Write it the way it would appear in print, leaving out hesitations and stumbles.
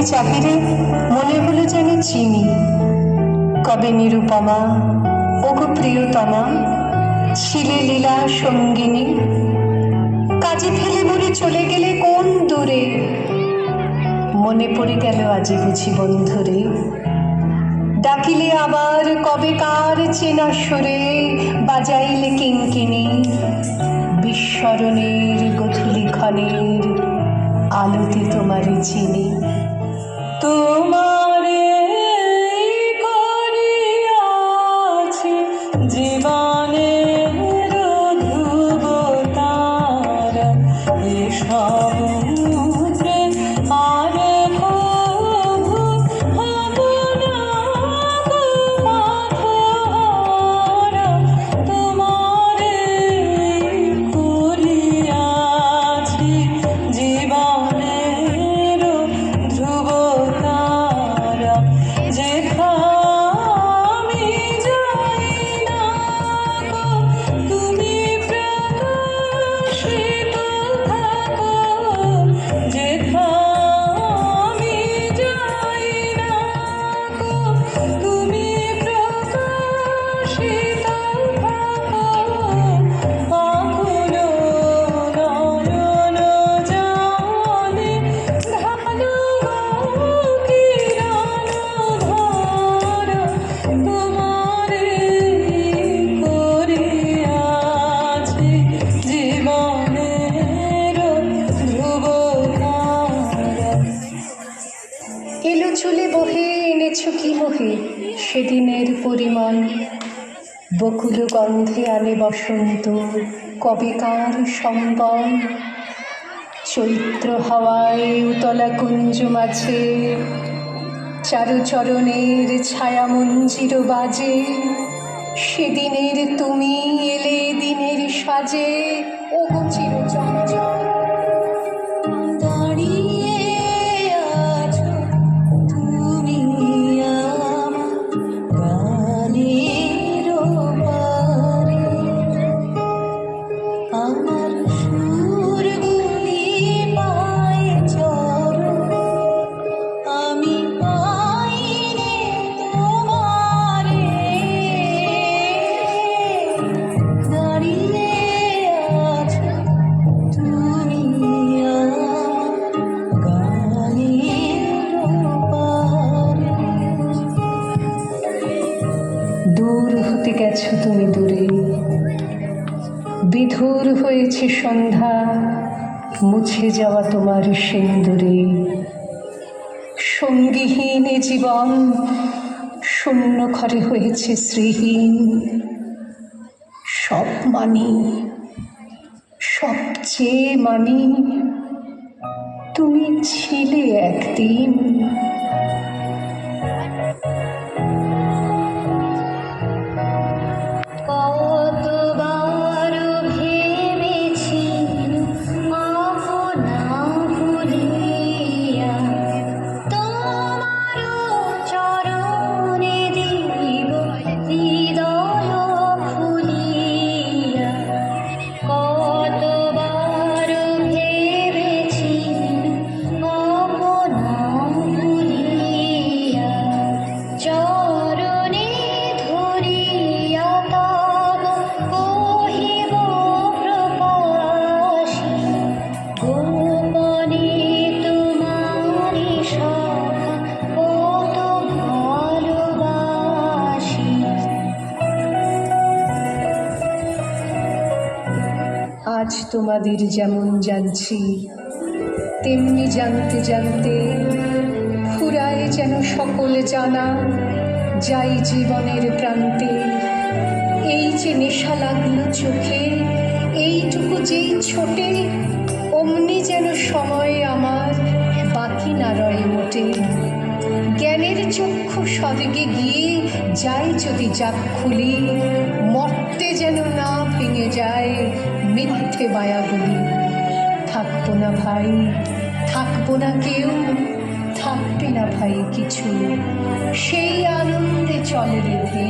চাহিরে মনে হলো যেন চিনি। কবে নিরুপমা ওগো প্রিয়তমা ছিলে লীলা সঙ্গিনী, কাজে ফেলে মরে চলে গেলে কোন দূরে। মনে পড়ে গেল আজি বুঝি বন্ধুরে, ডাকিলে আবার কবে কার চেনা সুরে বাজাইলে কিঙ্কিনি। বিস্মরণের গধূলি ক্ষণের আলোতে তোমারে চিনি। তোমারে করিয়াছি জীবনের ধ্রুব তারা, এ সমুদ্রে আর কভু হব না গো মাথোহারা। তোমারে করিয়াছি জীবনের ধ্রুব তারা, যেখানে যাই না গো তুমি প্রকাশিত থাকো। যেখানে যাই না গো তুমি প্রকাশিত থাকো। আকুল নয়ন জলে ঢালো কিরণ ধারা, তোমারে করিয়াছি জীবনের ধ্রুব তারা। এলো চুলে বহে এনেছো কি মোহে সেদিনের পরিমল, বকুল গন্ধে আনে বসন্ত কবেকার সম্বল। চৈত্র হাওয়ায় উতলা কুঞ্জ মাঝে চারুচরণের ছায়া মঞ্জির বাজে। সেদিনের তুমি এলে দিনের সাজে, ওগো চিরচঞ্চল দাঁড়িয়ে আছো তুমি আমার গানের পারে। আমার সুরগুলি পায়ে চরণ, আমি পাইনি তোমারে। দাঁড়িয়ে আছো তুমি আমার গানের পারে। দূর হতে গেছো তুমি দূরে, বিধুর হয়েছে সন্ধ্যা মুছে যাওয়া তোমার সিন্দুরে। সঙ্গীহীন এ জীবন শূন্য ঘরে হয়েছে শ্রীহীন। সব মানি সবচেয়ে মানি তুমি ছিলে একদিন। কতবার ভেবেছি আপনা ভুলিয়া, তোমার চরণে দিব হৃদয় ফুলিয়া। কতবার ভেবেছি আপনা ভুলিয়া, চরণে ধরিয়া তব কহিব প্রকাশী। গোপনে তোমারি সখা কত ভালোবাসি। আজ তোমাদের যেমন জানছি তেমনি জানতে জানতে ফুরায় যেন সকল জানা। যাই জীবনের প্রান্তে এই যে নেশা লাগলো চোখে, এইটুকু যেই ছোটে, অমনি যেন সময় আমার বাকি না রয়ে মোটে। জ্ঞানের চক্ষু স্বর্গে গিয়ে যায় যদি যাক খুলি, মর্তে যেন না ভেঙে যায় মিথ্যে মায়াগুলি। থাকবো না ভাই, থাকবো না কেউ, থাকবে না ভাই কিছু, সেই আনন্দে চলে রেখে